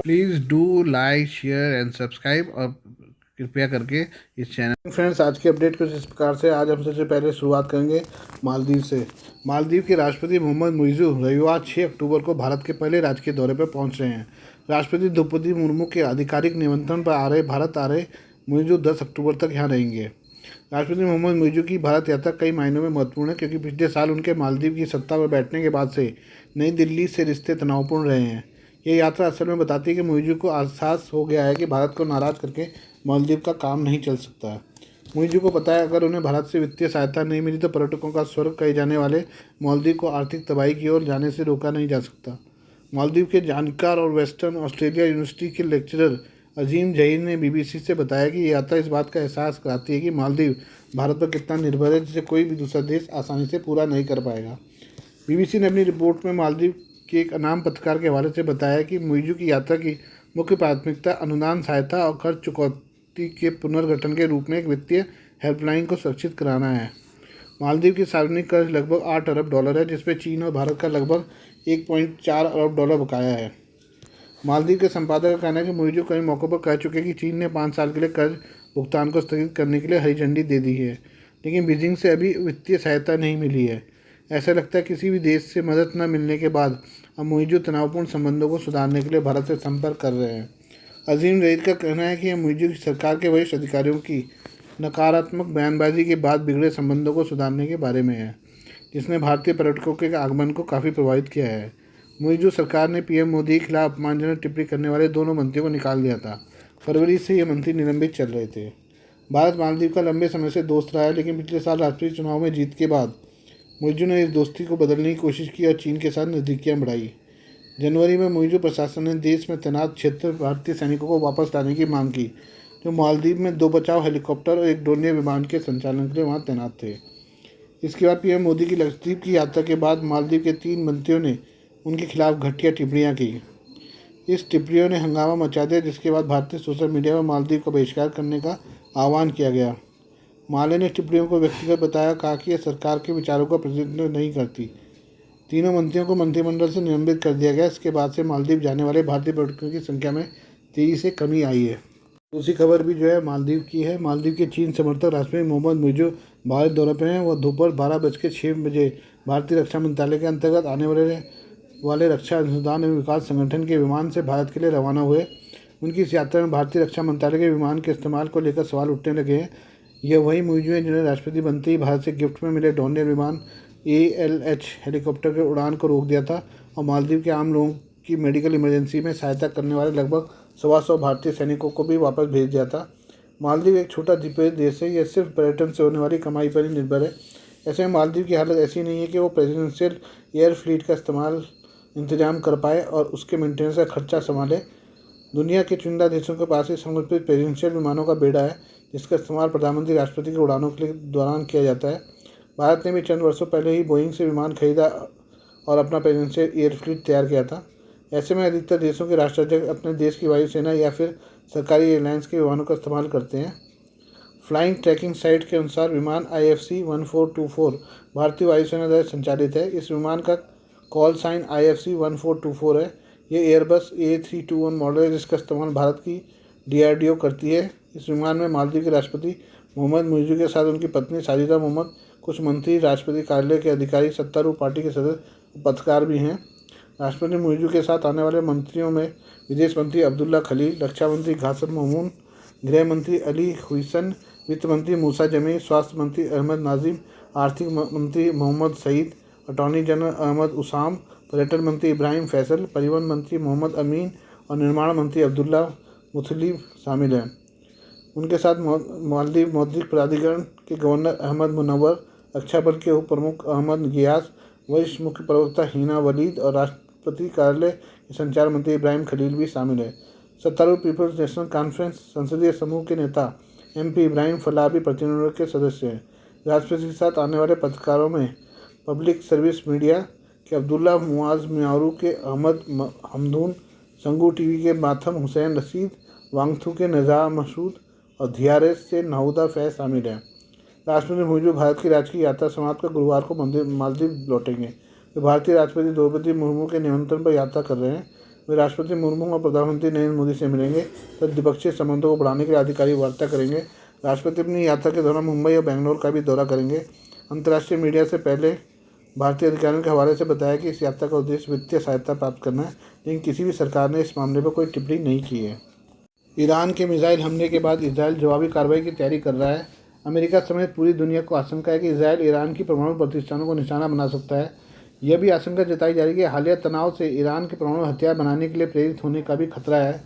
Please do like share and subscribe और कृपया करके इस चैनल। फ्रेंड्स, आज की अपडेट कुछ इस प्रकार से। आज हम सबसे पहले शुरुआत करेंगे मालदीव से। मालदीव के राष्ट्रपति मोहम्मद मुइज़्ज़ू रविवार 6 अक्टूबर को भारत के पहले राजकीय दौरे पर पहुंच रहे हैं। राष्ट्रपति द्रौपदी मुर्मू के आधिकारिक निमंत्रण पर भारत आ रहे मुइज़्ज़ू 10 अक्टूबर तक यहाँ रहेंगे। राष्ट्रपति मोहम्मद मुइज़्ज़ू की भारत यात्रा कई मायनों में महत्वपूर्ण है, क्योंकि पिछले साल उनके मालदीव की सत्ता पर बैठने के बाद से नई दिल्ली से रिश्ते तनावपूर्ण रहे हैं। ये यात्रा असल में बताती है कि मुइज़्ज़ू को एहसास हो गया है कि भारत को नाराज़ करके मालदीव का काम नहीं चल सकता। मुइज़्ज़ू को पता है, अगर उन्हें भारत से वित्तीय सहायता नहीं मिली तो पर्यटकों का स्वर्ग कहे जाने वाले मालदीव को आर्थिक तबाही की ओर जाने से रोका नहीं जा सकता। मालदीव के जानकार और वेस्टर्न ऑस्ट्रेलिया यूनिवर्सिटी के लेक्चरर अजीम जहीर ने बीबीसी से बताया कि ये यात्रा इस बात का एहसास कराती है कि मालदीव भारत पर कितना निर्भर है, जिसे कोई भी दूसरा देश आसानी से पूरा नहीं कर पाएगा। बीबीसी ने अपनी रिपोर्ट में मालदीव के एक अनाम पत्रकार के हवाले से बताया कि मुइज़्ज़ू की यात्रा की मुख्य प्राथमिकता अनुदान सहायता और खर्च चुकौती के पुनर्गठन के रूप में एक वित्तीय हेल्पलाइन को सुरक्षित कराना है। मालदीव की सार्वजनिक कर्ज लगभग $8 अरब है, जिसमें चीन और भारत का लगभग $1.4 अरब बकाया है। मालदीव के संपादक का कहना है कि मुइज़्ज़ू कई मौक़ों पर कह चुके हैं कि चीन ने 5 साल के लिए कर्ज भुगतान को स्थगित करने के लिए हरी झंडी दे दी है, लेकिन बीजिंग से अभी वित्तीय सहायता नहीं मिली है। ऐसा लगता है किसी भी देश से मदद न मिलने के बाद अब मुइज़्ज़ू तनावपूर्ण संबंधों को सुधारने के लिए भारत से संपर्क कर रहे हैं। अजीम जहीर का कहना है कि यह मुइज़्ज़ू की सरकार के वरिष्ठ अधिकारियों की नकारात्मक बयानबाजी के बाद बिगड़े संबंधों को सुधारने के बारे में है, जिसने भारतीय पर्यटकों के आगमन को काफ़ी प्रभावित किया है। मुइज़्ज़ू सरकार ने पीएम मोदी के खिलाफ अपमानजनक टिप्पणी करने वाले दोनों मंत्रियों को निकाल दिया था। फरवरी से ये मंत्री निलंबित चल रहे थे। भारत मालदीव का लंबे समय से दोस्त रहा है, लेकिन पिछले साल राष्ट्रपति चुनाव में जीत के बाद मुइज़्ज़ू ने इस दोस्ती को बदलने की कोशिश की और चीन के साथ नज़दीकियाँ बढ़ाई। जनवरी में मुइज़्ज़ू प्रशासन ने देश में तैनात 76 भारतीय सैनिकों को वापस लाने की मांग की, जो मालदीव में 2 बचाव हेलीकॉप्टर और एक डोर्नियर विमान के संचालन के लिए वहाँ तैनात थे। इसके बाद पीएम मोदी की लक्षद्वीप की यात्रा के बाद मालदीव के 3 मंत्रियों ने उनके खिलाफ घटिया टिप्पणियाँ की। इस टिप्पणियों ने हंगामा मचा दिया, जिसके बाद भारतीय सोशल मीडिया में मालदीव का बहिष्कार करने का आह्वान किया गया। माले ने टिप्पणियों को व्यक्तिगत बताया, कहा कि यह सरकार के विचारों का प्रतिनिधित्व नहीं करती। तीनों मंत्रियों को मंत्रिमंडल से निलंबित कर दिया गया। इसके बाद से मालदीव जाने वाले भारतीय पर्यटकों की संख्या में तेज़ी से कमी आई है। दूसरी खबर भी जो है मालदीव की है। मालदीव के चीन समर्थक राष्ट्रपति मोहम्मद मुइज़्ज़ू भारत दौरे पर हैं। वह दोपहर 12:06 भारतीय रक्षा मंत्रालय के अंतर्गत आने वाले रक्षा अनुसंधान एवं विकास संगठन के विमान से भारत के लिए रवाना हुए। उनकी इस यात्रा में भारतीय रक्षा मंत्रालय के विमान के इस्तेमाल को लेकर सवाल उठने लगे हैं। यह वही मुइज़्ज़ू हैं जिन्हें राष्ट्रपति बनते ही भारत से गिफ्ट में मिले डोर्नियर विमान ALH हेलीकॉप्टर के उड़ान को रोक दिया था और मालदीव के आम लोगों की मेडिकल इमरजेंसी में सहायता करने वाले लगभग 125 भारतीय सैनिकों को भी वापस भेज दिया था। मालदीव एक छोटा द्वीपीय देश है। यह सिर्फ पर्यटन से होने वाली कमाई पर ही निर्भर है। ऐसे में मालदीव की हालत ऐसी नहीं है कि वो प्रेसिडेंशियल एयर फ्लीट का इंतजाम कर पाए और उसके मेंटेनेंस का खर्चा संभाले। दुनिया के चुनिंदा देशों के पास ही समर्पित प्रेसिडेंशियल विमानों का बेड़ा है, जिसका इस्तेमाल प्रधानमंत्री राष्ट्रपति की उड़ानों के दौरान किया जाता है। भारत ने भी चंद वर्षों पहले ही बोइंग से विमान खरीदा और अपना प्रेसिडेंशियल एयर फ्लीट तैयार किया था। ऐसे में अधिकतर देशों के राष्ट्राध्यक्ष अपने देश की वायुसेना या फिर सरकारी एयरलाइंस के विमानों का इस्तेमाल करते हैं। फ्लाइंग ट्रैकिंग साइट के अनुसार विमान IFC 1424 भारतीय वायुसेना द्वारा संचालित है। इस विमान का कॉल साइन IFC 1424 है। ये एयरबस A321 मॉडल है, जिसका इस्तेमाल भारत की DRDO करती है। इस विमान में मालदीव के राष्ट्रपति मोहम्मद मुइज़्ज़ू के साथ उनकी पत्नी साजिदा मोहम्मद, कुछ मंत्री, राष्ट्रपति कार्यालय के अधिकारी, सत्तारूढ़ पार्टी के सदस्य, पत्रकार भी हैं। राष्ट्रपति मुइज़्ज़ू के साथ आने वाले मंत्रियों में विदेश मंत्री अब्दुल्ला खलील, रक्षा मंत्री कासिम ममून, गृह मंत्री अली हुसैन, वित्त मंत्री मूसा जमी, स्वास्थ्य मंत्री अहमद नाजिम, आर्थिक मंत्री मोहम्मद सईद, अटॉर्नी जनरल अहमद उसाम, पर्यटन मंत्री इब्राहिम फैसल, परिवहन मंत्री मोहम्मद अमीन और निर्माण मंत्री अब्दुल्ला मुतलिब शामिल हैं। उनके साथ मालदीव मौद्रिक प्राधिकरण के गवर्नर अहमद मुनव्वर, रक्षा बल के उप प्रमुख अहमद गियास, वरिष्ठ मुख्य प्रवक्ता हिना वलीद और राष्ट्रपति कार्यालय के संचार मंत्री इब्राहिम खलील भी शामिल है। सत्तारूढ़ पीपल्स नेशनल कॉन्फ्रेंस संसदीय समूह के नेता MP इब्राहिम फलाह भी प्रतिनिधिमंडल के सदस्य हैं। राष्ट्रपति के साथ आने वाले पत्रकारों में पब्लिक सर्विस मीडिया के अब्दुल्ला मुआज मियारू के अहमद हमदून, संगू टीवी के माथम हुसैन रशीद, वांगथू के नज़ार मसूद और धियारेस से नाहुदा फैज शामिल हैं। राष्ट्रपति मुइज़्ज़ू भारत की राजकीय यात्रा समाप्त कर गुरुवार को मालदीव लौटेंगे। वे भारतीय राष्ट्रपति द्रौपदी मुर्मू के निमंत्रण पर यात्रा कर रहे हैं। वे राष्ट्रपति मुर्मू और प्रधानमंत्री नरेंद्र मोदी से मिलेंगे तथा द्विपक्षीय संबंधों को बढ़ाने के लिए आधिकारिक वार्ता करेंगे। राष्ट्रपति अपनी यात्रा के दौरान मुंबई और बेंगलुरु का भी दौरा करेंगे। अंतर्राष्ट्रीय मीडिया से पहले भारतीय अधिकारियों के हवाले से बताया कि इस यात्रा का उद्देश्य वित्तीय सहायता प्राप्त करना है, लेकिन किसी भी सरकार ने इस मामले पर कोई टिप्पणी नहीं की है। ईरान के मिसाइल हमले के बाद इसराइल जवाबी कार्रवाई की तैयारी कर रहा है। अमेरिका समेत पूरी दुनिया को आशंका है कि इसराइल ईरान की परमाणु प्रतिष्ठानों को निशाना बना सकता है। यह भी आशंका जताई जा रही है कि हालिया तनाव से ईरान के परमाणु हथियार बनाने के लिए प्रेरित होने का भी खतरा है।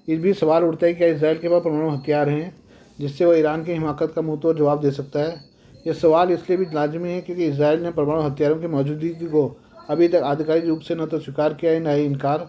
इस बीच सवाल उठता है कि क्या इसराइल के पास परमाणु हथियार हैं जिससे वह ईरान की हिमाकत का मुंहतोड़ जवाब दे सकता है। यह सवाल इसलिए भी लाजमी है क्योंकि इसराइल ने परमाणु हथियारों की मौजूदगी को अभी तक आधिकारिक रूप से न तो स्वीकार किया है न ही इनकार।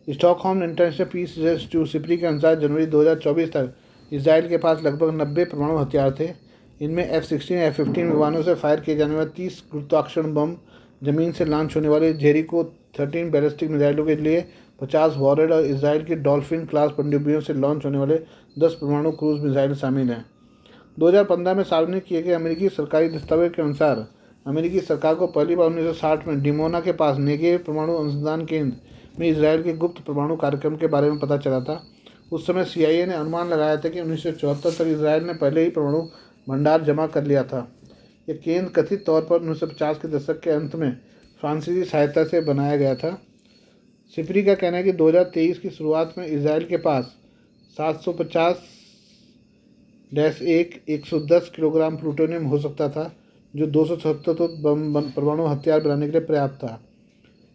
Stockholm International Peace Institute SIPRI के अनुसार जनवरी 2024 तक इसराइल के पास लगभग 90 परमाणु हथियार थे। इनमें F-16 F-15 विमानों से फायर किए जाने वाले 30 गुरुत्वाकर्षण बम, जमीन से लॉन्च होने वाले जेरिको 13 बैलिस्टिक मिसाइलों के लिए 50 वॉरेड और इसराइल की डॉल्फिन क्लास पनडुब्बियों से लॉन्च होने वाले 10 परमाणु क्रूज मिसाइल शामिल हैं। 2015 में सार्वजनिक किए गए अमेरिकी सरकारी दस्तावेज के अनुसार अमेरिकी सरकार को पहली बार 1960 में डिमोना के पास नेगेव परमाणु अनुसंधान केंद्र में इसराइल के गुप्त परमाणु कार्यक्रम के बारे में पता चला था। उस समय CIA ने अनुमान लगाया था कि 1974 तक इसराइल ने पहले ही परमाणु भंडार जमा कर लिया था। यह केंद्र कथित तौर पर 1950 के दशक के अंत में फ्रांसीसी सहायता से बनाया गया था। सिप्री का कहना है कि 2023 की शुरुआत में इसराइल के पास 750-110 किलोग्राम प्लूटोनियम हो सकता था, जो 277 परमाणु हथियार बनाने के लिए पर्याप्त था।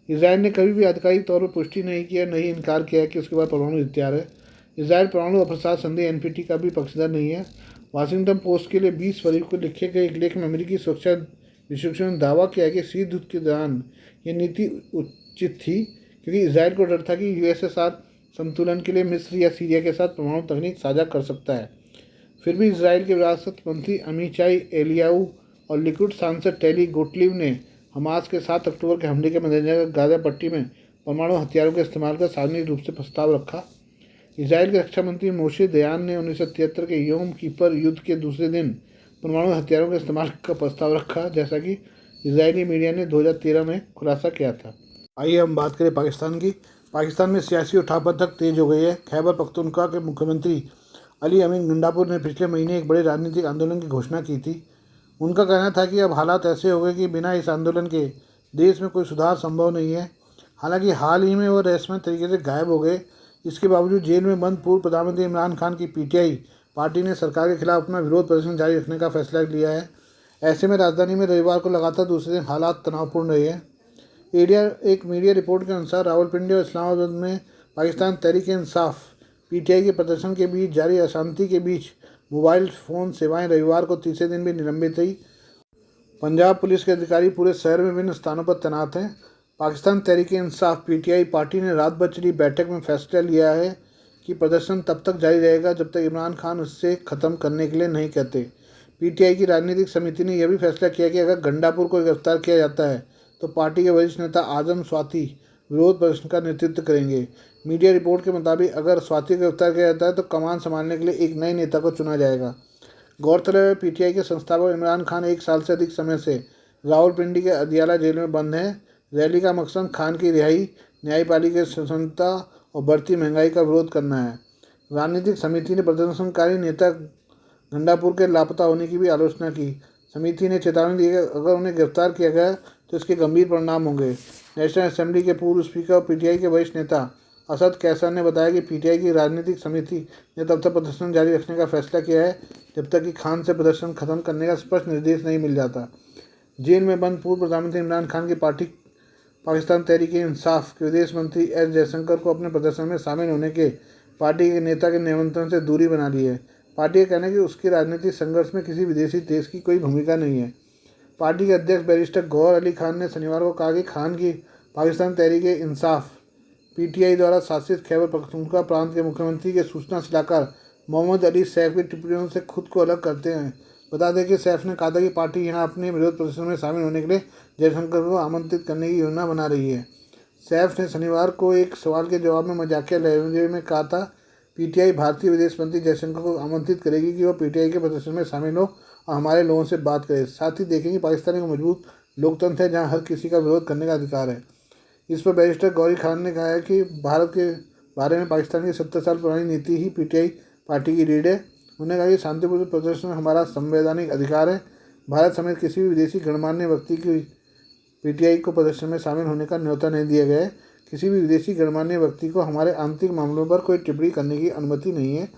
इसराइल ने कभी भी आधिकारिक तौर पर पुष्टि नहीं किया, न ही इनकार किया है कि उसके पास परमाणु हथियार है। इसराइल परमाणु अप्रसार संधि NPT का भी पक्षधर नहीं है। वाशिंगटन पोस्ट के लिए 20 फरवरी को लिखे गए एक लेख में अमेरिकी सुरक्षा विशेषज्ञों ने दावा किया कि शीत युद्ध के दौरान यह नीति उचित थी, क्योंकि इसराइल को डर था कि USSR संतुलन के लिए मिस्र या सीरिया के साथ परमाणु तकनीक साझा कर सकता है। फिर भी इसराइल के विरासत मंत्री अमीचाई एलियाऊ और लिकुड सांसद टेली गोटलीव ने हमास के 7 अक्टूबर के हमले के मद्देनजर गाजा पट्टी में परमाणु हथियारों के इस्तेमाल का सार्वजनिक रूप से प्रस्ताव रखा। इसराइल के रक्षा मंत्री मोशे दयान ने 1973 के योम किपर युद्ध के दूसरे दिन परमाणु हथियारों के इस्तेमाल का प्रस्ताव रखा, जैसा कि इजरायली मीडिया ने 2013 में खुलासा किया था। आइए हम बात करें पाकिस्तान की। पाकिस्तान में सियासी उठापटक तेज हो गई है। खैबर पख्तूनख्वा के मुख्यमंत्री अली अमीन गंडापुर ने पिछले महीने एक बड़े राजनीतिक आंदोलन की घोषणा की थी। उनका कहना था कि अब हालात ऐसे हो गए कि बिना इस आंदोलन के देश में कोई सुधार संभव नहीं है। हालांकि हाल ही में वो रहस्यमय तरीके से गायब हो गए। इसके बावजूद जेल में बंद पूर्व प्रधानमंत्री इमरान खान की PTI पार्टी ने सरकार के खिलाफ अपना विरोध प्रदर्शन जारी रखने का फैसला लिया है। ऐसे में राजधानी में रविवार को लगातार दूसरे दिन हालात तनावपूर्ण रहे हैं। एक मीडिया रिपोर्ट के अनुसार रावलपिंडी और इस्लामाबाद में पाकिस्तान तहरीक-ए-इंसाफ PTI के प्रदर्शन के बीच जारी अशांति के बीच मोबाइल फ़ोन सेवाएं रविवार को तीसरे दिन भी निलंबित रही। पंजाब पुलिस के अधिकारी पूरे शहर में विभिन्न स्थानों पर तैनात हैं। पाकिस्तान तहरीक-ए-इंसाफ PTI पार्टी ने रात भर चली बैठक में फैसला लिया है कि प्रदर्शन तब तक जारी रहेगा जब तक इमरान खान उससे ख़त्म करने के लिए नहीं कहते। PTI की राजनीतिक समिति ने यह भी फैसला किया कि अगर गंडापुर को गिरफ्तार किया जाता है तो पार्टी के वरिष्ठ नेता आजम स्वाति विरोध प्रदर्शन का नेतृत्व करेंगे। मीडिया रिपोर्ट के मुताबिक अगर स्वाति को गिरफ्तार किया जाता है तो कमान संभालने के लिए एक नए नेता को चुना जाएगा। गौरतलब है PTI के संस्थापक इमरान खान 1 साल से अधिक समय से रावलपिंडी के अदियाला जेल में बंद हैं। रैली का मकसद खान की रिहाई, न्यायपालिका की स्वतंत्रता और बढ़ती महंगाई का विरोध करना है। राजनीतिक समिति ने प्रदर्शनकारी नेता गंडापुर के लापता होने की भी आलोचना की। समिति ने चेतावनी दी कि अगर उन्हें गिरफ्तार किया गया तो इसके गंभीर परिणाम होंगे। नेशनल असेंबली के पूर्व स्पीकर और PTI के वरिष्ठ नेता असद कैसर ने बताया कि PTI की राजनीतिक समिति ने तब तक प्रदर्शन जारी रखने का फैसला किया है जब तक कि खान से प्रदर्शन खत्म करने का स्पष्ट निर्देश नहीं मिल जाता। जेल में बंद पूर्व प्रधानमंत्री इमरान खान की पार्टी पाकिस्तान तहरीक-ए-इंसाफ के विदेश मंत्री S जयशंकर को अपने प्रदर्शन में शामिल होने के पार्टी के नेता के निमंत्रण से दूरी बना ली है। पार्टी का कहना है कि उसके राजनीतिक संघर्ष में किसी विदेशी देश की कोई भूमिका नहीं है। पार्टी के अध्यक्ष बैरिस्टर गौहर अली खान ने शनिवार को कहा कि खान की पाकिस्तान तहरीक-ए-इंसाफ PTI द्वारा शासित खैबर पख्तूनख्वा प्रांत के मुख्यमंत्री के सूचना सलाहकार मोहम्मद अली सैफ की टिप्पणियों से खुद को अलग करते हैं। बता दें कि सैफ ने कहा था कि पार्टी यहां अपने विरोध प्रदर्शन में शामिल होने के लिए जयशंकर को आमंत्रित करने की योजना बना रही है। सैफ ने शनिवार को एक सवाल के जवाब में मजाकिया लहजे में कहा था PTI भारतीय विदेश मंत्री जयशंकर को आमंत्रित करेगी कि वह PTI के प्रदर्शन में शामिल हो और हमारे लोगों से बात करे, साथ ही देखें कि पाकिस्तान को मजबूत लोकतंत्र है जहाँ हर किसी का विरोध करने का अधिकार है। इस पर बैरिस्टर गौरी खान ने कहा है कि भारत के बारे में पाकिस्तान की 70 साल पुरानी नीति ही पीटीआई पार्टी की रीढ़ है। उन्होंने कहा कि शांतिपूर्ण प्रदर्शन हमारा संवैधानिक अधिकार है। भारत समेत किसी भी विदेशी गणमान्य व्यक्ति की पीटीआई को प्रदर्शन में शामिल होने का न्योता नहीं दिया गया है। किसी भी विदेशी गणमान्य व्यक्ति को हमारे आंतरिक मामलों पर कोई टिप्पणी करने की अनुमति नहीं है।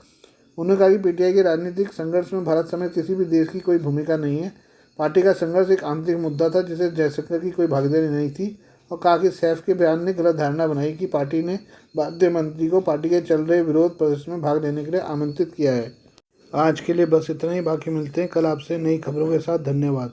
उन्होंने कहा कि पीटीआई के राजनीतिक संघर्ष में भारत समेत किसी भी देश की कोई भूमिका नहीं है। पार्टी का संघर्ष एक आंतरिक मुद्दा था जिसे जयशंकर की कोई भागीदारी नहीं थी, और कहा कि सैफ के बयान ने गलत धारणा बनाई कि पार्टी ने वाद्य मंत्री को पार्टी के चल रहे विरोध प्रदर्शन में भाग लेने के लिए आमंत्रित किया है। आज के लिए बस इतना ही, बाकी मिलते हैं कल आपसे नई खबरों के साथ। धन्यवाद।